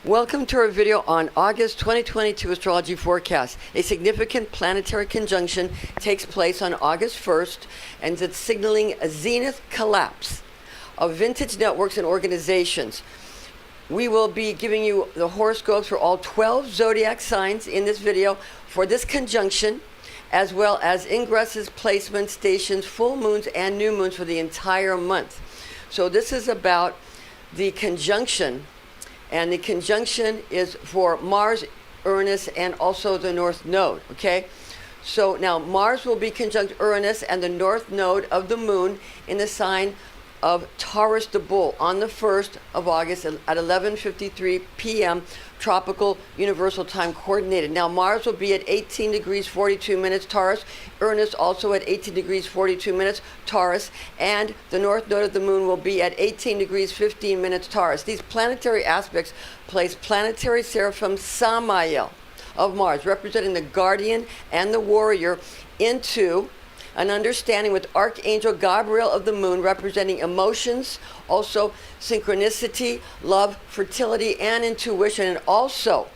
Welcome to our video on August 2022 astrology forecast. A significant planetary conjunction takes place on August 1st, and it's signaling a zenith collapse of vintage networks and organizations. We will be giving you the horoscopes for all 12 zodiac signs in this video for this conjunction, as well as ingresses, placements, stations, full moons, and new moons for the entire month. So this is about the conjunction. And the conjunction is for Mars, Uranus, and also the North Node, okay? So now Mars will be conjunct Uranus and the North Node of the Moon in the sign of Taurus the Bull on the 1st of August at 11:53 p.m. Tropical Universal Time Coordinated. Now Mars will be at 18 degrees 42 minutes Taurus, Uranus also at 18 degrees 42 minutes Taurus, and the North Node of the Moon will be at 18 degrees 15 minutes Taurus. These planetary aspects place planetary Seraphim Samael of Mars, representing the guardian and the warrior, into an understanding with Archangel Gabriel of the Moon, representing emotions, also synchronicity, love, fertility, and intuition, and also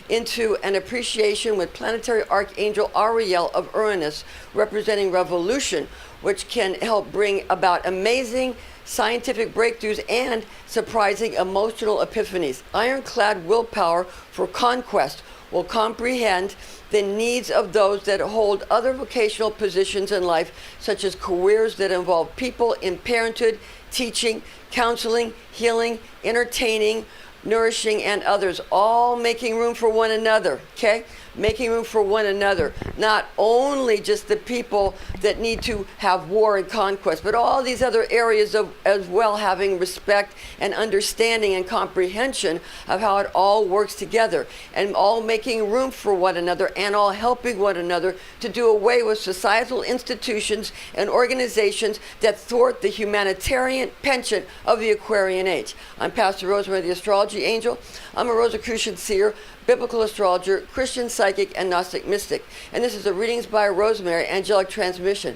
into an appreciation with planetary Archangel Auriel of Uranus, representing revolution, which can help bring about amazing scientific breakthroughs and surprising emotional epiphanies. Ironclad willpower for conquest will comprehend the needs of those that hold other vocational positions in life, such as careers that involve people in parenthood, teaching, counseling, healing, entertaining, nourishing, and others, all making room for one another, okay? Making room for one another. Not only just the people that need to have war and conquest, but all these other areas of as well, having respect and understanding and comprehension of how it all works together, and all making room for one another, and all helping one another to do away with societal institutions and organizations that thwart the humanitarian penchant of the Aquarian age. I'm Pastor Rosemary, the Astrology Angel. I'm a Rosicrucian seer, biblical astrologer, Christian psychic, and Gnostic mystic. And this is a Readings by Rosemary angelic transmission.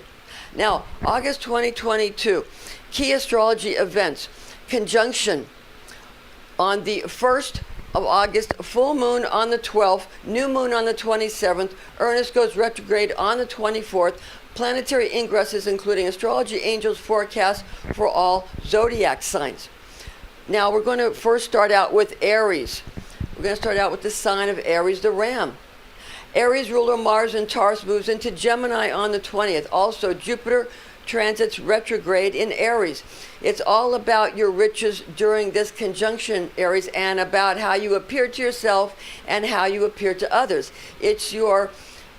Now, August 2022, key astrology events. Conjunction on the 1st of August, full moon on the 12th, new moon on the 27th, Uranus goes retrograde on the 24th, planetary ingresses including astrology angels forecast for all zodiac signs. Now, we're going to first start out with Aries. We're going to start out with the sign of Aries, the Ram. Aries ruler Mars in Taurus moves into Gemini on the 20th. Also, Jupiter transits retrograde in Aries. It's all about your riches during this conjunction, Aries, and about how you appear to yourself and how you appear to others. It's your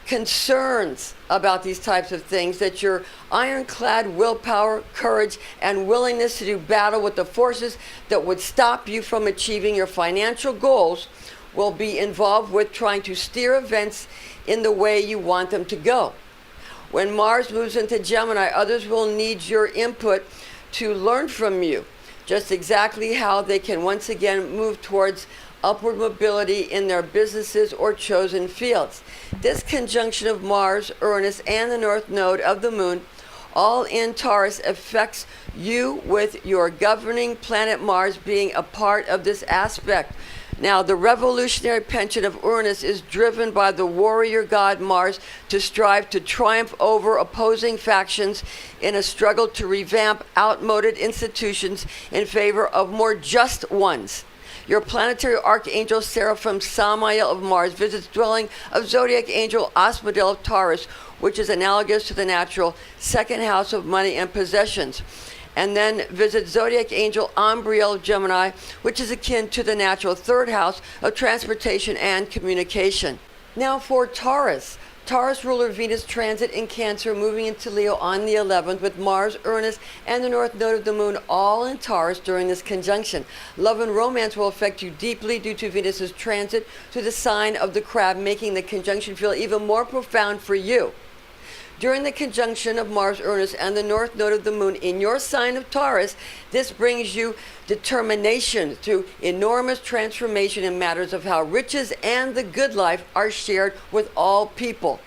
concerns about these types of things, that your ironclad willpower, courage, and willingness to do battle with the forces that would stop you from achieving your financial goals will be involved with trying to steer events in the way you want them to go. When Mars moves into Gemini, others will need your input to learn from you just exactly how they can once again move towards upward mobility in their businesses or chosen fields. This conjunction of Mars, Uranus, and the North Node of the Moon, all in Taurus, affects you with your governing planet Mars being a part of this aspect. Now, the revolutionary penchant of Uranus is driven by the warrior god Mars to strive to triumph over opposing factions in a struggle to revamp outmoded institutions in favor of more just ones. Your planetary archangel Seraphim Samael of Mars visits dwelling of zodiac angel Asmodel of Taurus, which is analogous to the natural second house of money and possessions, and then visits zodiac angel Umbriel of Gemini, which is akin to the natural third house of transportation and communication. Now for Taurus. Taurus ruler Venus transit in Cancer, moving into Leo on the 11th, with Mars, Uranus, and the North Node of the Moon all in Taurus during this conjunction. Love and romance will affect you deeply due to Venus's transit to the sign of the Crab, making the conjunction feel even more profound for you. During the conjunction of Mars, Uranus, and the North Node of the Moon in your sign of Taurus, this brings you determination through enormous transformation in matters of how riches and the good life are shared with all people.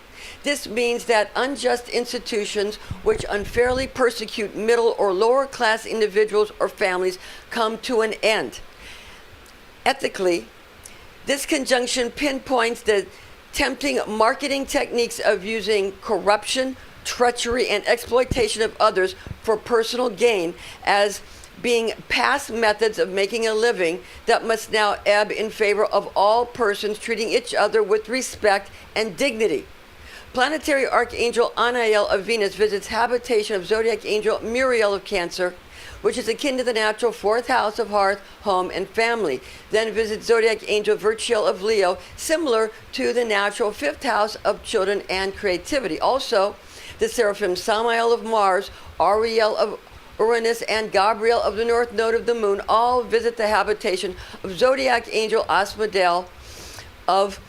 This means that unjust institutions which unfairly persecute middle or lower class individuals or families come to an end. Ethically, This conjunction pinpoints the tempting marketing techniques of using corruption, treachery, and exploitation of others for personal gain as being past methods of making a living that must now ebb in favor of all persons treating each other with respect and dignity. Planetary Archangel Auriel of Venus visits habitation of Zodiac Angel Muriel of Cancer, which is akin to the natural fourth house of hearth, home, and family. Then visits Zodiac Angel Virgo of Leo, similar to the natural fifth house of children and creativity. Also, the Seraphim Samael of Mars, Auriel of Uranus, and Gabriel of the north node of the moon all visit the habitation of Zodiac Angel Asmodel of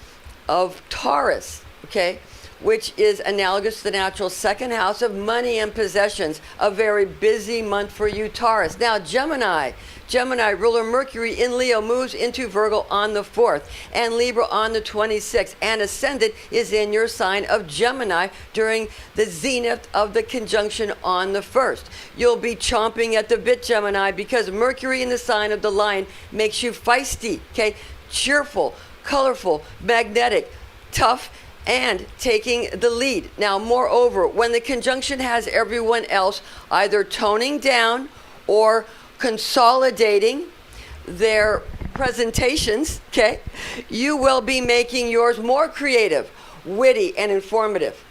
Taurus, okay, which is analogous to the natural second house of money and possessions. A very busy month for you, Taurus. Now, Gemini ruler Mercury in Leo moves into Virgo on the 4th and Libra on the 26th, and ascendant is in your sign of Gemini during the zenith of the conjunction on the 1st. You'll be chomping at the bit, Gemini, because Mercury in the sign of the Lion makes you feisty, okay, cheerful, colorful, magnetic, tough, and taking the lead. Now, moreover, when the conjunction has everyone else either toning down or consolidating their presentations, okay, you will be making yours more creative, witty, and informative.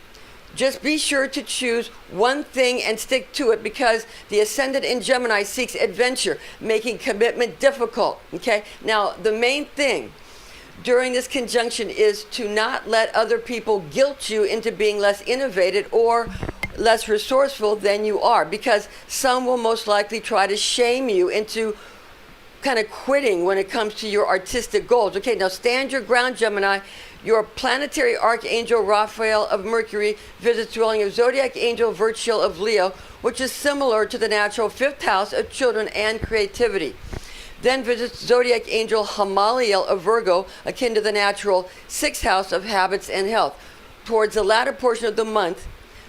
Just be sure to choose one thing and stick to it, because the ascendant in Gemini seeks adventure, making commitment difficult, okay? Now, the main thing during this conjunction is to not let other people guilt you into being less innovative or less resourceful than you are, because some will most likely try to shame you into kind of quitting when it comes to your artistic goals. Okay, now stand your ground, Gemini. Your planetary archangel Raphael of Mercury visits dwelling of Zodiac Angel Virgo of Leo, which is similar to the natural fifth house of children and creativity. Then visits Zodiac Angel Gamaliel of Virgo, akin to the natural sixth house of habits and health. Towards the latter portion of the month,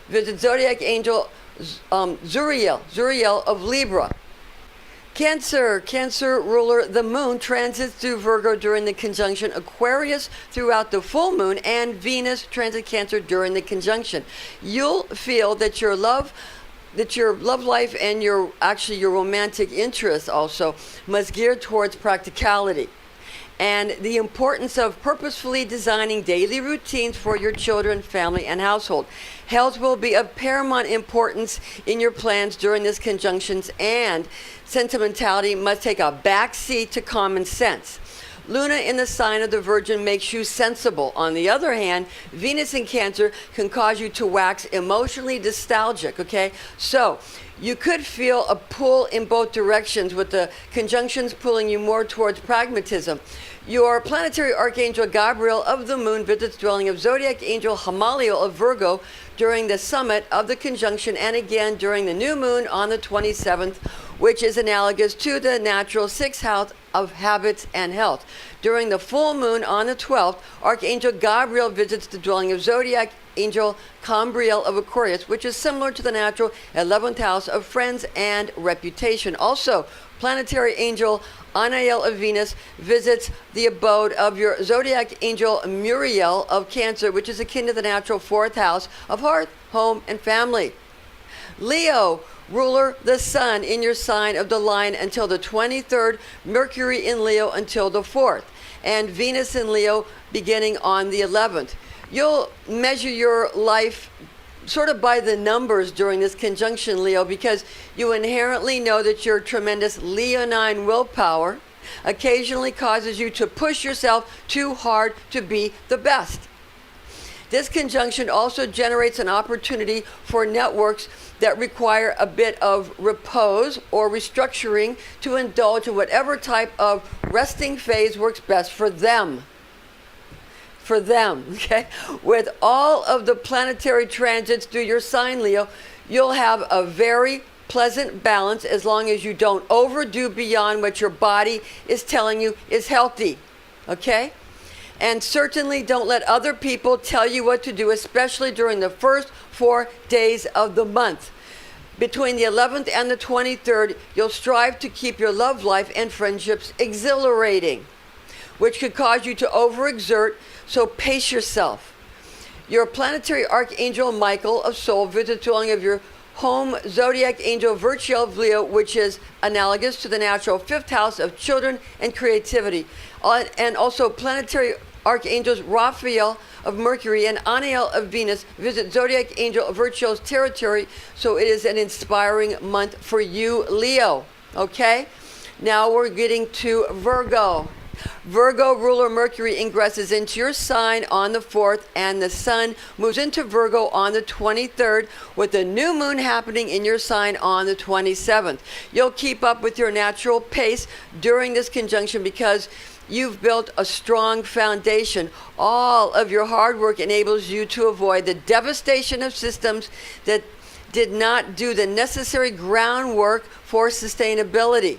visits Zodiac Angel Zuriel of Libra. Cancer ruler the moon transits through Virgo during the conjunction Aquarius throughout the full moon, and Venus transits Cancer during the conjunction. You'll feel that your love life and your romantic interests also must gear towards practicality and the importance of purposefully designing daily routines for your children, family, and household. Health will be of paramount importance in your plans during this conjunctions, and sentimentality must take a back seat to common sense. Luna in the sign of the Virgin makes you sensible. On the other hand, Venus in Cancer can cause you to wax emotionally nostalgic, okay? So you could feel a pull in both directions, with the conjunctions pulling you more towards pragmatism. Your planetary archangel Gabriel of the moon visits dwelling of Zodiac Angel Gamaliel of Virgo during the summit of the conjunction, and again during the new moon on the 27th, which is analogous to the natural sixth house of habits and health. During the full moon on the 12th, Archangel Gabriel visits the dwelling of Zodiac Angel Gabriel of Aquarius, which is similar to the natural 11th house of friends and reputation. Also, planetary angel Auriel of Venus visits the abode of your Zodiac Angel Muriel of Cancer, which is akin to the natural fourth house of hearth, home, and family. Leo ruler the sun in your sign of the Lion until the 23rd, Mercury in Leo until the 4th, and Venus in Leo beginning on the 11th. You'll measure your life sort of by the numbers during this conjunction, Leo, because you inherently know that your tremendous leonine willpower occasionally causes you to push yourself too hard to be the best. This conjunction also generates an opportunity for networks that require a bit of repose or restructuring to indulge in whatever type of resting phase works best for them. Okay? With all of the planetary transits through your sign, Leo, you'll have a very pleasant balance as long as you don't overdo beyond what your body is telling you is healthy. Okay? And certainly don't let other people tell you what to do, especially during the first 4 days of the month. Between the 11th and the 23rd, you'll strive to keep your love life and friendships exhilarating. which could cause you to overexert, so pace yourself. Your planetary archangel Michael of Soul visits the dwelling of your home zodiac angel Virgo of Leo, which is analogous to the natural 5th house of children and creativity. And also planetary archangels Raphael of Mercury and Aniel of Venus visit zodiac angel Virgo's territory, so it is an inspiring month for you, Leo. Okay? Now we're getting to Virgo. Virgo ruler Mercury ingresses into your sign on the 4th, and the sun moves into Virgo on the 23rd, with the new moon happening in your sign on the 27th. You'll keep up with your natural pace during this conjunction because you've built a strong foundation. All of your hard work enables you to avoid the devastation of systems that did not do the necessary groundwork for sustainability.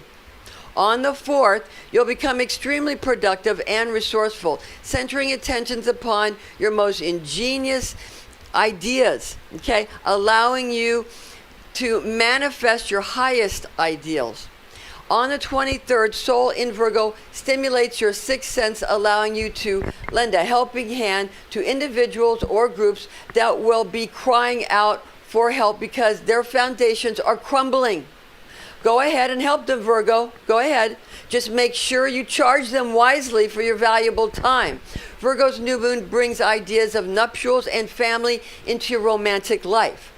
On the 4th, you'll become extremely productive and resourceful, centering attentions upon your most ingenious ideas, okay, allowing you to manifest your highest ideals. On the 23rd, Sol in Virgo stimulates your sixth sense, allowing you to lend a helping hand to individuals or groups that will be crying out for help because their foundations are crumbling. Go ahead and help them, Virgo. Go ahead. Just make sure you charge them wisely for your valuable time. Virgo's new moon brings ideas of nuptials and family into your romantic life.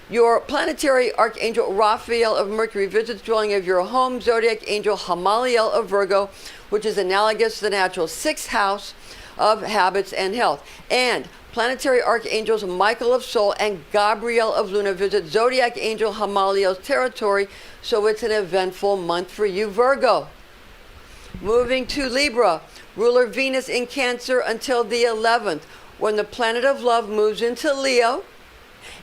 Your planetary archangel Raphael of Mercury visits the dwelling of your home zodiac angel Hamaliel of Virgo, which is analogous to the natural 6th house of habits and health. And planetary archangels Michael of Soul and Gabriel of Luna visit zodiac angel Hamaliel's territory, so it's an eventful month for you, Virgo. Moving to Libra, ruler Venus in Cancer until the 11th, when the planet of love moves into Leo,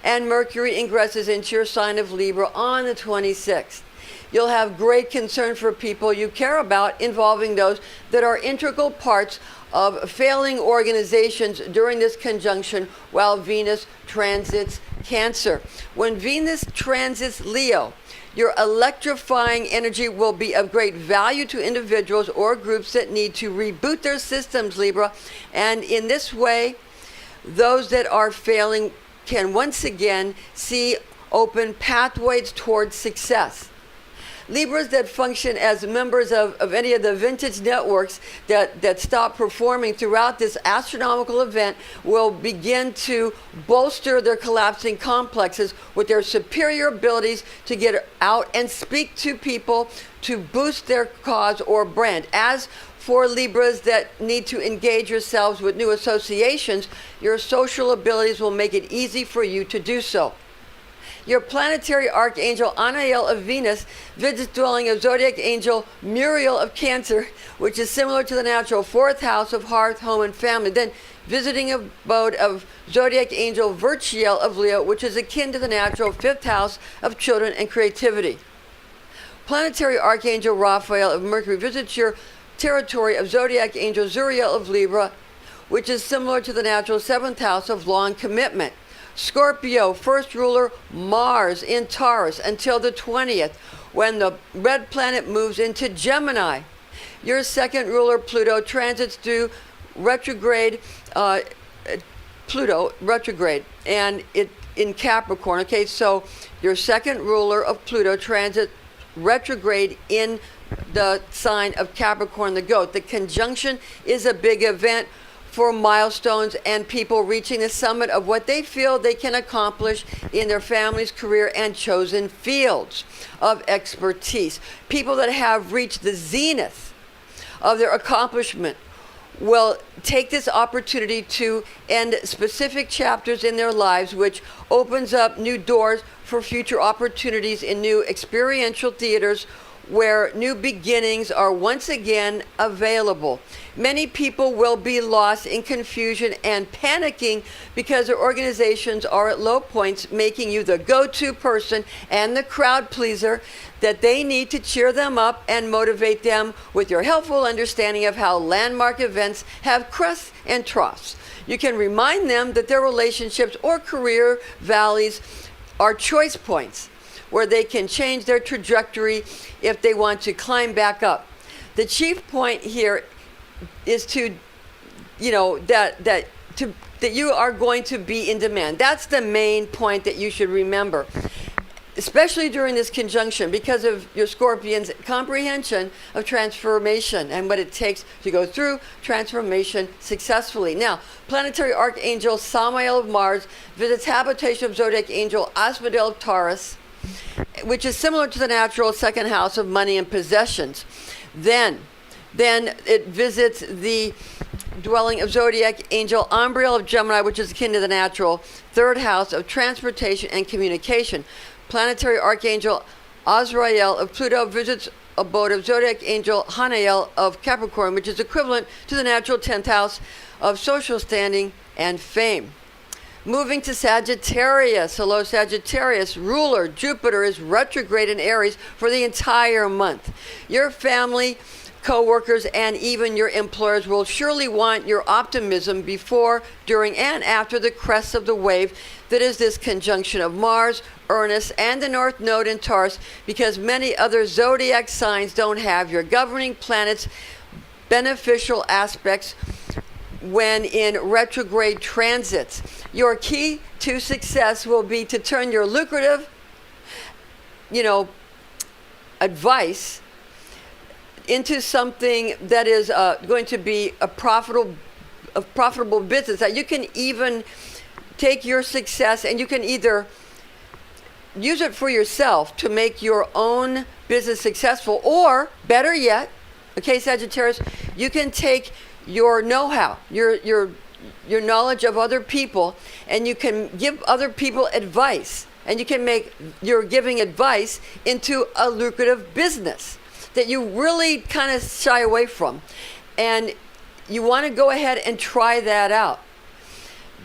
and Mercury ingresses into your sign of Libra on the 26th. You'll have great concern for people you care about, involving those that are integral parts of failing organizations during this conjunction while Venus transits Cancer. When Venus transits Leo, your electrifying energy will be of great value to individuals or groups that need to reboot their systems, Libra. And in this way, those that are failing can once again see open pathways towards success. Libras that function as members of any of the vintage networks that stop performing throughout this astronomical event will begin to bolster their collapsing complexes with their superior abilities to get out and speak to people to boost their cause or brand. As for Libras that need to engage yourselves with new associations, your social abilities will make it easy for you to do so. Your planetary archangel Aniel of Venus visits dwelling of zodiac angel Muriel of Cancer, which is similar to the natural 4th house of hearth, home, and family. Then visiting abode of zodiac angel Virgo of Leo, which is akin to the natural 5th house of children and creativity. Planetary archangel Raphael of Mercury visits your territory of zodiac angel Zuriel of Libra, which is similar to the natural 7th house of long commitment. Scorpio, first ruler Mars in Taurus until the 20th, when the red planet moves into Gemini. Your second ruler Pluto transits through retrograde, Pluto retrograde, and it in Capricorn. Okay, so your second ruler of Pluto transits retrograde in the sign of Capricorn, the goat. The conjunction is a big event for milestones and people reaching the summit of what they feel they can accomplish in their family's career and chosen fields of expertise. People that have reached the zenith of their accomplishment will take this opportunity to end specific chapters in their lives, which opens up new doors for future opportunities in new experiential theaters where new beginnings are once again available. Many people will be lost in confusion and panicking because their organizations are at low points, making you the go-to person and the crowd pleaser that they need to cheer them up and motivate them with your helpful understanding of how landmark events have crests and troughs. You can remind them that their relationships or career valleys are choice points where they can change their trajectory if they want to climb back up. The chief point here to, that you are going to be in demand. That's the main point that you should remember, especially during this conjunction, because of your Scorpion's comprehension of transformation and what it takes to go through transformation successfully. Now, planetary Archangel Samael of Mars visits habitation of Zodiac Angel Asphodel of Taurus, which is similar to the natural second house of money and possessions. Then it visits the dwelling of Zodiac Angel Auriel of Gemini, which is akin to the natural third house of transportation and communication. Planetary Archangel Azrael of Pluto visits abode of Zodiac Angel Hanael of Capricorn, which is equivalent to the natural 10th house of social standing and fame. Moving to Sagittarius. Hello, Sagittarius. Ruler Jupiter is retrograde in Aries for the entire month. Your family, co-workers, and even your employers will surely want your optimism before, during, and after the crest of the wave that is this conjunction of Mars, Uranus, and the North Node in Taurus, because many other zodiac signs don't have your governing planets' beneficial aspects when in retrograde transits. Your key to success will be to turn your lucrative, advice into something that is going to be a profitable business, that you can even take your success and you can either use it for yourself to make your own business successful, or better yet, okay, Sagittarius, you can take your know-how, your knowledge of other people, and you can give other people advice, and you can make your giving advice into a lucrative business that you really kind of shy away from. And you want to go ahead and try that out,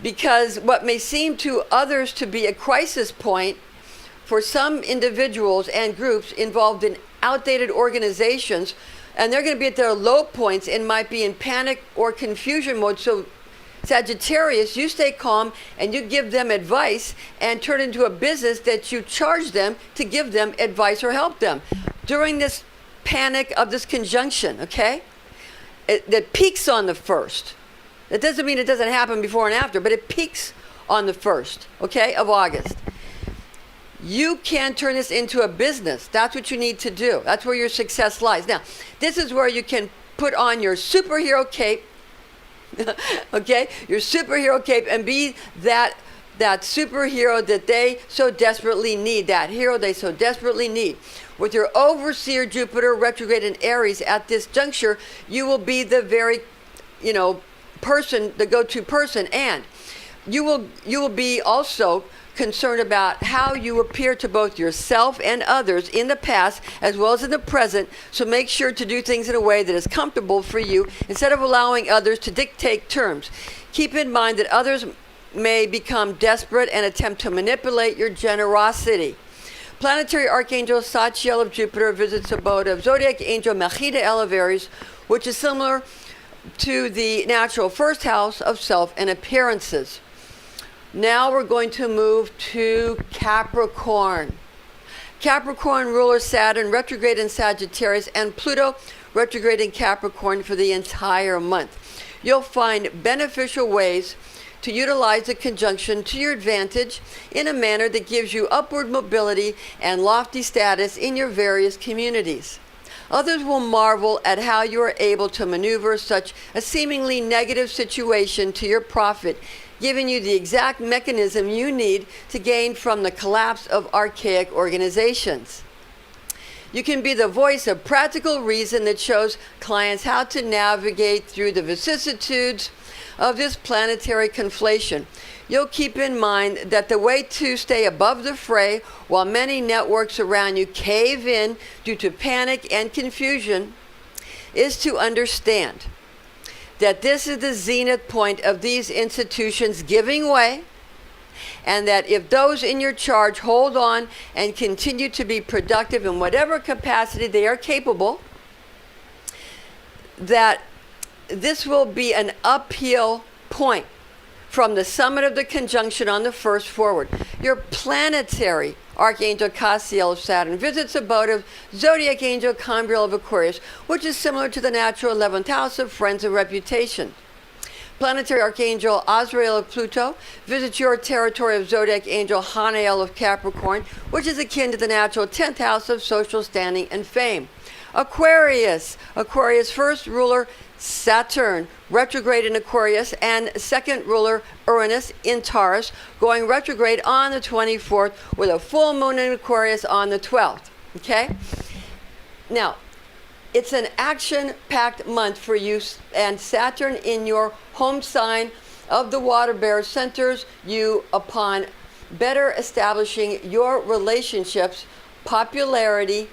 because what may seem to others to be a crisis point, for some individuals and groups involved in outdated organizations, and they're going to be at their low points and might be in panic or confusion mode. So Sagittarius, you stay calm and you give them advice and turn it into a business that you charge them to give them advice or help them during this panic of this conjunction, okay? That peaks on the 1st. It doesn't mean it doesn't happen before and after, but it peaks on the 1st, okay, of August. You can turn this into a business. That's what you need to do. That's where your success lies. Now, this is where you can put on your superhero cape, okay? Your superhero cape, and be that superhero that they so desperately need, that hero they so desperately need. With your overseer Jupiter retrograde in Aries at this juncture, you will be the very, person, the go-to person, and you will be also concerned about how you appear to both yourself and others in the past as well as in the present. So make sure to do things in a way that is comfortable for you instead of allowing others to dictate terms. Keep in mind that others may become desperate and attempt to manipulate your generosity. Planetary Archangel Sachiel of Jupiter visits abode of Zodiac Angel Mechidael of Aries, which is similar to the natural first house of self and appearances. Now we're going to move to Capricorn. Capricorn ruler Saturn retrograde in Sagittarius and Pluto retrograde in Capricorn for the entire month. You'll find beneficial ways to utilize the conjunction to your advantage in a manner that gives you upward mobility and lofty status in your various communities. Others will marvel at how you are able to maneuver such a seemingly negative situation to your profit, giving you the exact mechanism you need to gain from the collapse of archaic organizations. You can be the voice of practical reason that shows clients how to navigate through the vicissitudes of this planetary conflation. You'll keep in mind that the way to stay above the fray while many networks around you cave in due to panic and confusion is to understand that this is the zenith point of these institutions giving way, and that if those in your charge hold on and continue to be productive in whatever capacity they are capable, that this will be an uphill point from the summit of the conjunction on the 1st forward. Your planetary Archangel Cassiel of Saturn visits abode of Zodiac Angel Gabriel of Aquarius, which is similar to the natural 11th house of friends and reputation. Planetary Archangel Azrael of Pluto visits your territory of Zodiac Angel Hanael of Capricorn, which is akin to the natural 10th house of social standing and fame. Aquarius first ruler Saturn, retrograde in Aquarius, and second ruler Uranus in Taurus, going retrograde on the 24th with a full moon in Aquarius on the 12th. Okay? Now, it's an action-packed month for you, and Saturn in your home sign of the water bear centers you upon better establishing your relationships, popularity,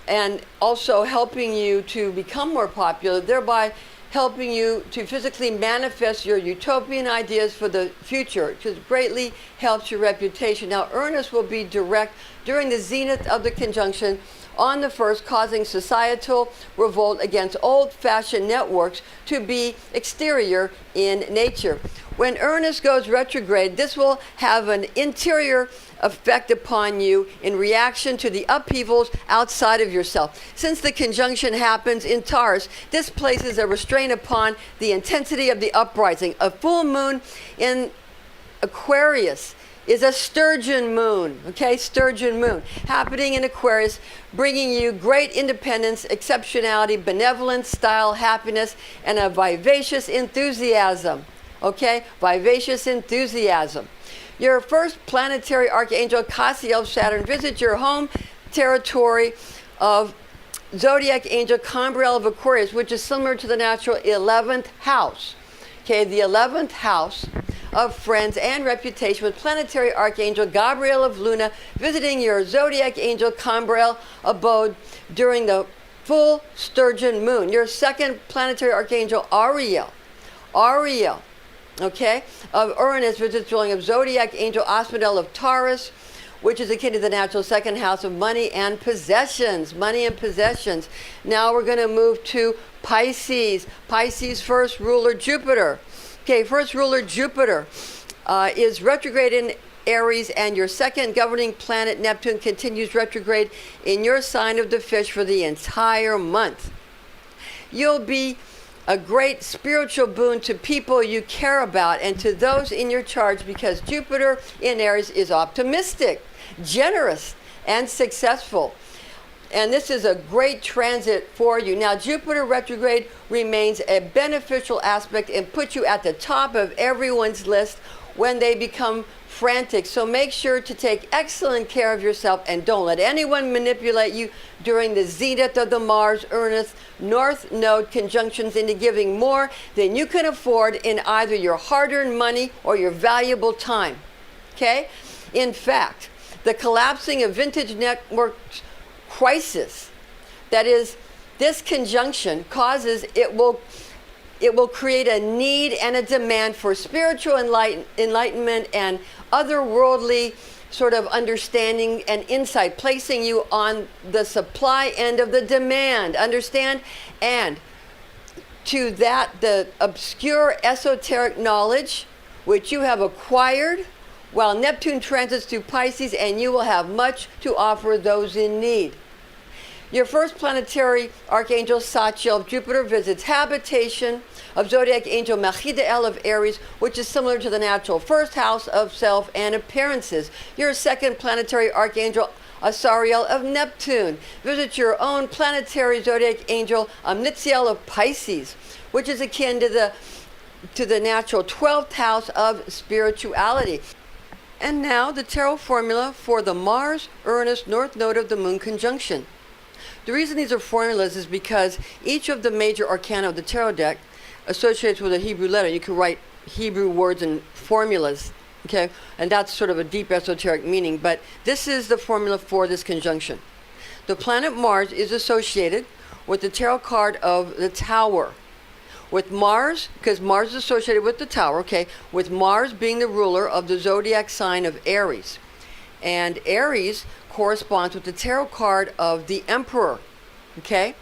and also helping you to become more popular, thereby helping you to physically manifest your utopian ideas for the future, which greatly helps your reputation. Now, Uranus will be direct during the zenith of the conjunction on the 1st, causing societal revolt against old-fashioned networks to be exterior in nature. When Uranus goes retrograde, this will have an interior effect upon you in reaction to the upheavals outside of yourself. Since the conjunction happens in Taurus, this places a restraint upon the intensity of the uprising. A full moon in Aquarius is a sturgeon moon, okay? Sturgeon moon, happening in Aquarius, bringing you great independence, exceptionality, benevolence, style, happiness, and a vivacious enthusiasm, okay? Vivacious enthusiasm. Your first planetary Archangel Cassiel of Saturn visits your home territory of Zodiac Angel Gabriel of Aquarius, which is similar to the natural 11th house. Okay, the 11th house of friends and reputation, with planetary Archangel Gabriel of Luna visiting your Zodiac Angel Gabriel abode during the full sturgeon moon. Your second planetary Archangel Auriel, okay, of Uranus visits dwelling of Zodiac Angel Asphodel of Taurus, which is akin to the natural 2nd house of money and possessions. Money and possessions. Now we're going to move to Pisces. Pisces first ruler Jupiter. Okay, first ruler Jupiter is retrograde in Aries, and your second governing planet Neptune continues retrograde in your sign of the fish for the entire month. You'll be a great spiritual boon to people you care about and to those in your charge, because Jupiter in Aries is optimistic, generous, and successful. And this is a great transit for you. Now, Jupiter retrograde remains a beneficial aspect and puts you at the top of everyone's list when they become frantic. So make sure to take excellent care of yourself and don't let anyone manipulate you during the zenith of the Mars-Uranus North Node conjunctions into giving more than you can afford in either your hard-earned money or your valuable time. Okay? In fact, the collapsing of vintage networks crisis, that is, this conjunction causes, it will create a need and a demand for spiritual enlightenment and otherworldly sort of understanding and insight, placing you on the supply end of the demand, understand? And to that, the obscure esoteric knowledge which you have acquired while Neptune transits through Pisces, and you will have much to offer those in need. Your first planetary Archangel Sachiel of Jupiter visits habitation of Zodiac Angel Mechidael of Aries, which is similar to the natural 1st house of self and appearances. Your second planetary Archangel Asariel of Neptune visits your own planetary Zodiac Angel Omnitziel of Pisces, which is akin to the natural 12th house of spirituality. And now the tarot formula for the Mars-Uranus North Node of the Moon conjunction. The reason these are formulas is because each of the major arcana of the tarot deck associates with a Hebrew letter. You can write Hebrew words and formulas, okay? And that's sort of a deep esoteric meaning, but this is the formula for this conjunction. The planet Mars is associated with the tarot card of the Tower. With Mars, because Mars is associated with the Tower, okay, with Mars being the ruler of the zodiac sign of Aries. And Aries corresponds with the tarot card of the Emperor, okay?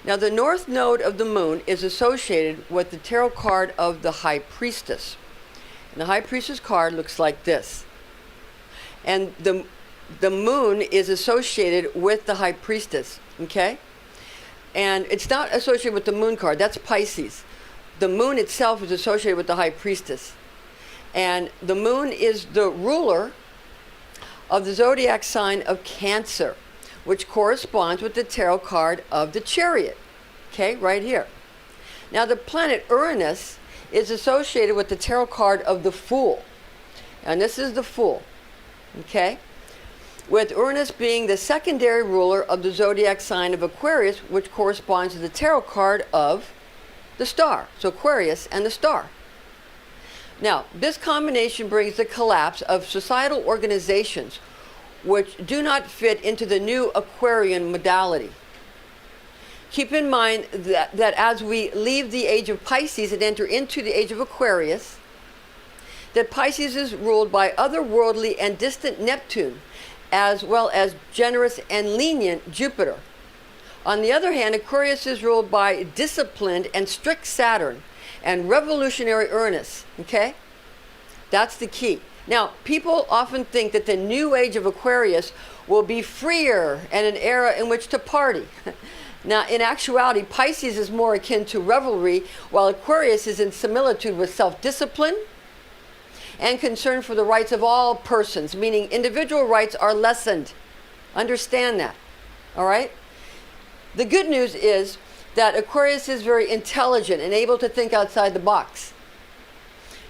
Now, the North Node of the Moon is associated with the tarot card of the High Priestess. And the High Priestess card looks like this. And the moon is associated with the High Priestess, okay? And it's not associated with the moon card. That's Pisces. The moon itself is associated with the High Priestess. And the moon is the ruler of the zodiac sign of Cancer, which corresponds with the tarot card of the Chariot, okay, right here. Now the planet Uranus is associated with the tarot card of the Fool. And this is the Fool, okay? With Uranus being the secondary ruler of the zodiac sign of Aquarius, which corresponds to the tarot card of the Star. So Aquarius and the Star. Now, this combination brings the collapse of societal organizations which do not fit into the new Aquarian modality. Keep in mind that as we leave the age of Pisces and enter into the age of Aquarius, that Pisces is ruled by otherworldly and distant Neptune, as well as generous and lenient Jupiter. On the other hand, Aquarius is ruled by disciplined and strict Saturn and revolutionary Uranus, okay? That's the key. Now, people often think that the new age of Aquarius will be freer and an era in which to party. Now, in actuality, Pisces is more akin to revelry, while Aquarius is in similitude with self-discipline and concern for the rights of all persons, meaning individual rights are lessened. Understand that, all right? The good news is that Aquarius is very intelligent and able to think outside the box.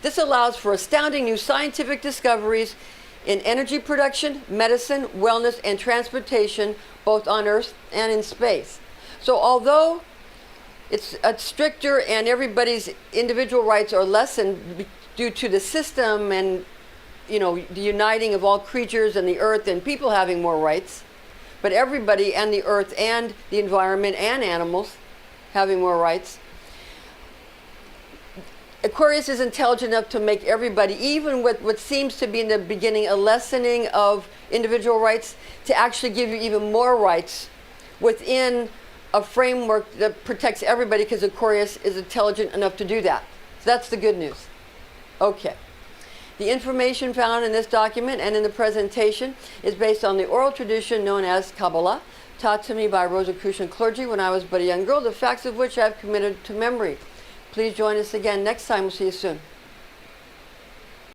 This allows for astounding new scientific discoveries in energy production, medicine, wellness, and transportation, both on Earth and in space. So although it's stricter and everybody's individual rights are lessened due to the system and, you know, the uniting of all creatures and the earth and people having more rights, but everybody and the earth and the environment and animals having more rights, Aquarius is intelligent enough to make everybody, even with what seems to be in the beginning a lessening of individual rights, to actually give you even more rights within a framework that protects everybody, because Aquarius is intelligent enough to do that. So that's the good news. Okay. The information found in this document and in the presentation is based on the oral tradition known as Kabbalah, taught to me by Rosicrucian clergy when I was but a young girl, the facts of which I have committed to memory. Please join us again next time. We'll see you soon.